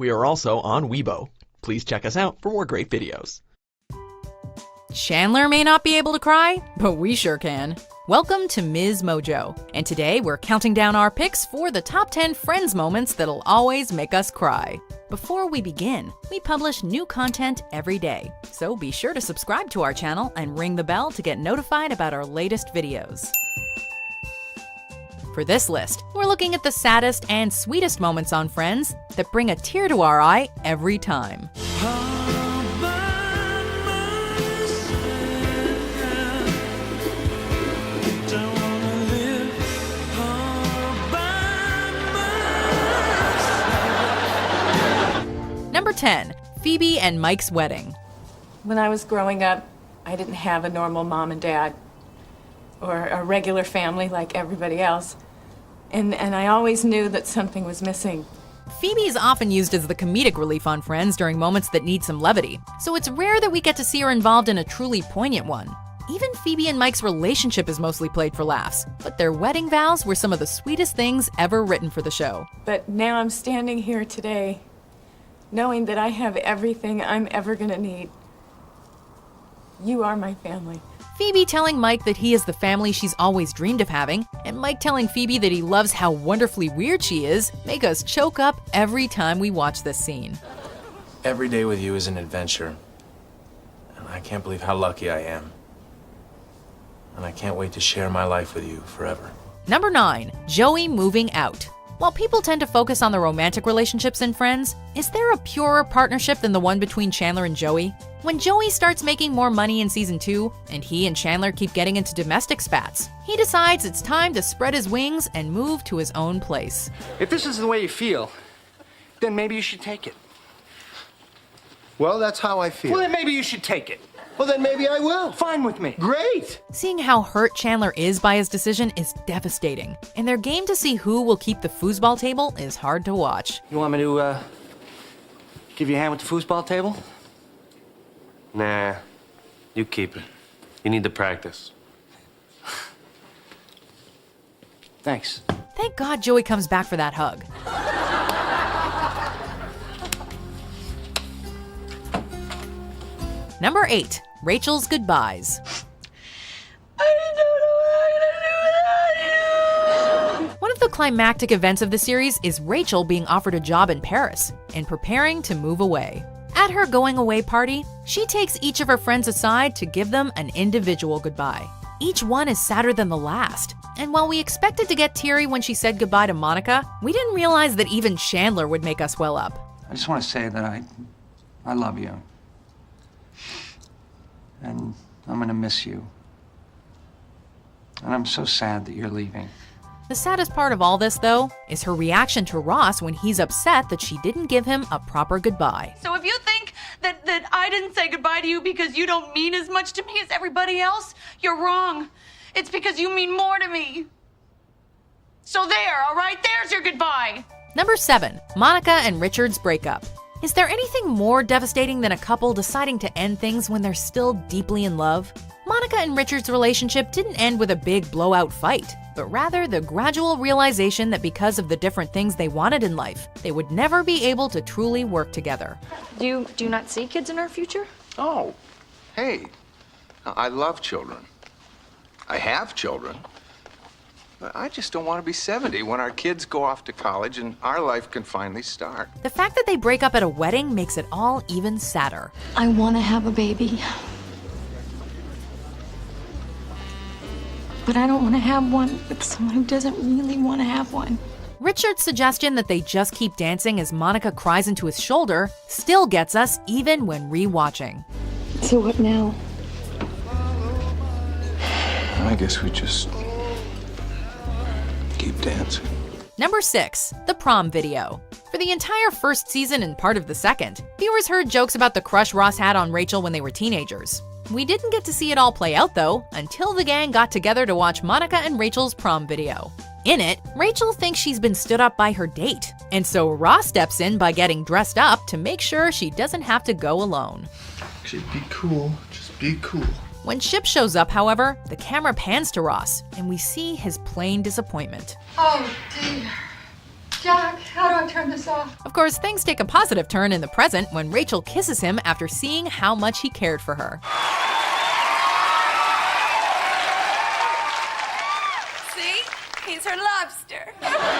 We are also on Weibo. Please check us out for more great videos. Chandler may not be able to cry, but we sure can. Welcome to Ms. Mojo, and today we're counting down our picks for the top 10 Friends moments that'll always make us cry. Before we begin, we publish new content every day, so be sure to subscribe to our channel and ring the bell to get notified about our latest videos. For this list, we're looking at the saddest and sweetest moments on Friends that bring a tear to our eye every time. Number 10, Phoebe and Mike's wedding. When I was growing up, I didn't have a normal mom and dad or a regular family like everybody else. And I always knew that something was missing. Phoebe is often used as the comedic relief on Friends during moments that need some levity, so it's rare that we get to see her involved in a truly poignant one. Even Phoebe and Mike's relationship is mostly played for laughs, but their wedding vows were some of the sweetest things ever written for the show. But now I'm standing here today, knowing that I have everything I'm ever gonna need. You are my family. Phoebe telling Mike that he is the family she's always dreamed of having, and Mike telling Phoebe that he loves how wonderfully weird she is, make us choke up every time we watch this scene. Every day with you is an adventure, and I can't believe how lucky I am. And I can't wait to share my life with you forever. Number 9, Joey moving out. While people tend to focus on the romantic relationships in Friends, is there a purer partnership than the one between Chandler and Joey? When Joey starts making more money in season 2, and he and Chandler keep getting into domestic spats, he decides it's time to spread his wings and move to his own place. If this is the way you feel, then maybe you should take it. Well, that's how I feel. Well, then maybe you should take it. Well, then maybe I will. Fine with me. Great! Seeing how hurt Chandler is by his decision is devastating, and their game to see who will keep the foosball table is hard to watch. You want me to, give you a hand with the foosball table? Nah, you keep it. You need to practice. Thanks. Thank God Joey comes back for that hug. Number 8, Rachel's goodbyes. One of the climactic events of the series is Rachel being offered a job in Paris and preparing to move away. At her going away party, she takes each of her friends aside to give them an individual goodbye. Each one is sadder than the last, and while we expected to get teary when she said goodbye to Monica, we didn't realize that even Chandler would make us well up. I just want to say that I love you. And I'm gonna miss you. And I'm so sad that you're leaving. The saddest part of all this, though, is her reaction to Ross when he's upset that she didn't give him a proper goodbye. So if you think that I didn't say goodbye to you because you don't mean as much to me as everybody else, you're wrong. It's because you mean more to me. So there, all right? There's your goodbye. Number 7, Monica and Richard's breakup. Is there anything more devastating than a couple deciding to end things when they're still deeply in love? Monica and Richard's relationship didn't end with a big blowout fight, but rather the gradual realization that because of the different things they wanted in life, they would never be able to truly work together. Do you not see kids in our future? Oh, hey, I love children. I have children. But I just don't want to be 70 when our kids go off to college and our life can finally start. The fact that they break up at a wedding makes it all even sadder. I want to have a baby. But I don't want to have one with someone who doesn't really want to have one. Richard's suggestion that they just keep dancing as Monica cries into his shoulder still gets us even when re-watching. So what now? I guess we just keep dancing. Number 6, the prom video. For the entire first season and part of the second, viewers heard jokes about the crush Ross had on Rachel when they were teenagers. We didn't get to see it all play out though, until the gang got together to watch Monica and Rachel's prom video. In it, Rachel thinks she's been stood up by her date, and so Ross steps in by getting dressed up to make sure she doesn't have to go alone. Just be cool, just be cool. When Chip shows up, however, the camera pans to Ross, and we see his plain disappointment. Oh, dear. Jack, how do I turn this off? Of course, things take a positive turn in the present when Rachel kisses him after seeing how much he cared for her. See? He's her lobster.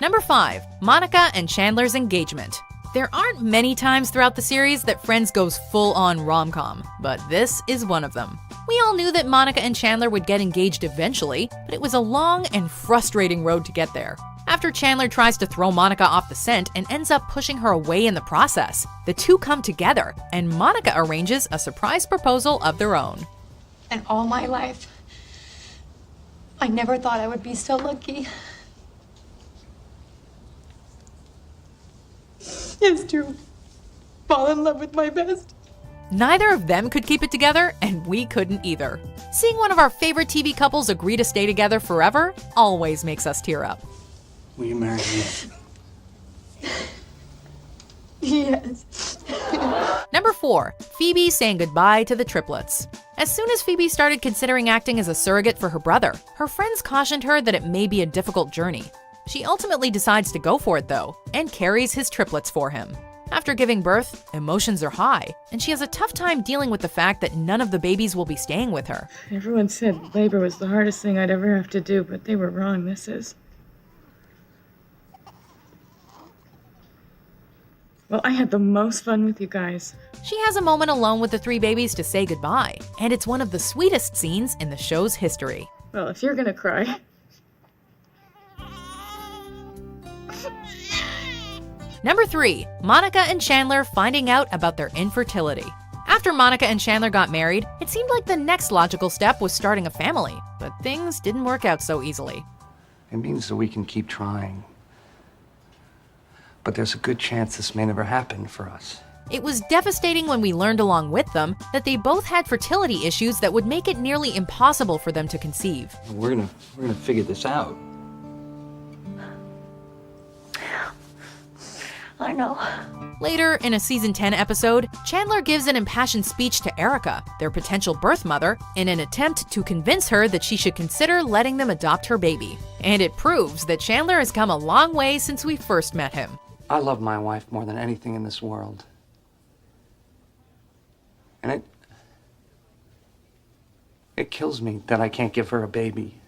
Number 5. Monica and Chandler's engagement. There aren't many times throughout the series that Friends goes full-on rom-com, but this is one of them. We all knew that Monica and Chandler would get engaged eventually, but it was a long and frustrating road to get there. After Chandler tries to throw Monica off the scent and ends up pushing her away in the process, the two come together, and Monica arranges a surprise proposal of their own. And all my life, I never thought I would be so lucky. Is to fall in love with my best. Neither of them could keep it together, and we couldn't either. Seeing one of our favorite TV couples agree to stay together forever always makes us tear up. Will you marry me? Yes. Number 4. Phoebe saying goodbye to the triplets. As soon as Phoebe started considering acting as a surrogate for her brother, her friends cautioned her that it may be a difficult journey. She ultimately decides to go for it though, and carries his triplets for him. After giving birth, emotions are high, and she has a tough time dealing with the fact that none of the babies will be staying with her. Everyone said labor was the hardest thing I'd ever have to do, but they were wrong. This is. Well, I had the most fun with you guys. She has a moment alone with the 3 babies to say goodbye, and it's one of the sweetest scenes in the show's history. Well, if you're gonna cry. Number 3. Monica and Chandler finding out about their infertility. After Monica and Chandler got married, it seemed like the next logical step was starting a family, but things didn't work out so easily. It means that we can keep trying. But there's a good chance this may never happen for us. It was devastating when we learned along with them that they both had fertility issues that would make it nearly impossible for them to conceive. We're gonna figure this out. I know. Later, in a season 10 episode, Chandler gives an impassioned speech to Erica, their potential birth mother, in an attempt to convince her that she should consider letting them adopt her baby. And it proves that Chandler has come a long way since we first met him. I love my wife more than anything in this world. And it kills me that I can't give her a baby.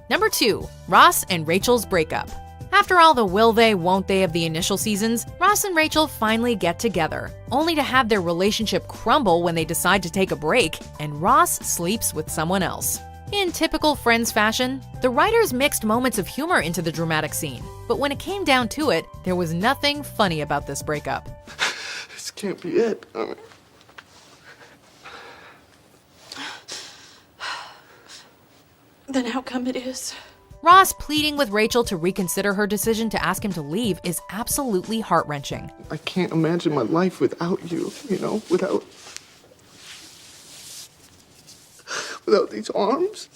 Number 2. Ross and Rachel's breakup. After all the will they, won't they of the initial seasons, Ross and Rachel finally get together, only to have their relationship crumble when they decide to take a break, and Ross sleeps with someone else. In typical Friends fashion, the writers mixed moments of humor into the dramatic scene, but when it came down to it, there was nothing funny about this breakup. This can't be it. Then how come it is? Ross pleading with Rachel to reconsider her decision to ask him to leave is absolutely heart-wrenching. I can't imagine my life without you, without these arms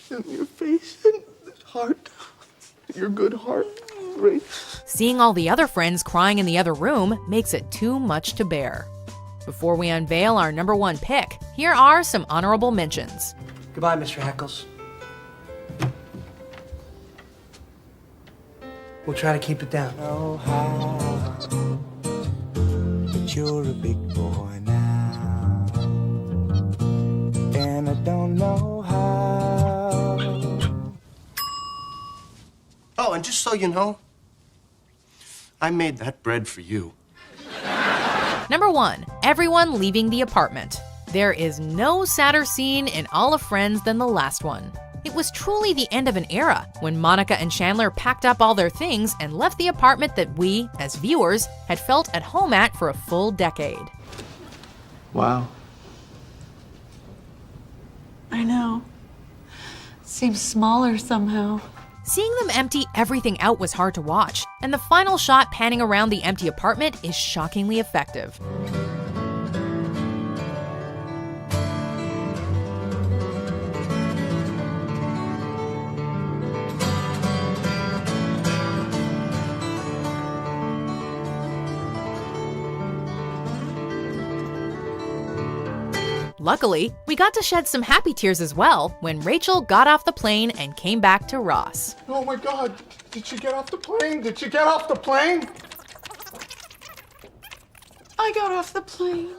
and your face and this heart, your good heart, right? Seeing all the other friends crying in the other room makes it too much to bear. Before we unveil our number 1 pick, here are some honorable mentions. Goodbye, Mr. Heckles. We'll try to keep it down. Know how, but you're a big boy now, and I don't know how. Oh, and just so you know, I made that bread for you. Number 1. Everyone leaving the apartment. There is no sadder scene in all of Friends than the last one. It was truly the end of an era when Monica and Chandler packed up all their things and left the apartment that we, as viewers, had felt at home at for a full decade. Wow. I know. Seems smaller somehow. Seeing them empty everything out was hard to watch, and the final shot panning around the empty apartment is shockingly effective. Luckily, we got to shed some happy tears as well when Rachel got off the plane and came back to Ross. Oh my God, did she get off the plane? Did she get off the plane? I got off the plane.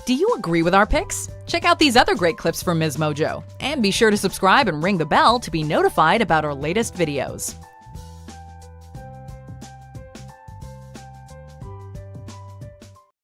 Do you agree with our picks? Check out these other great clips from Ms. Mojo. And be sure to subscribe and ring the bell to be notified about our latest videos.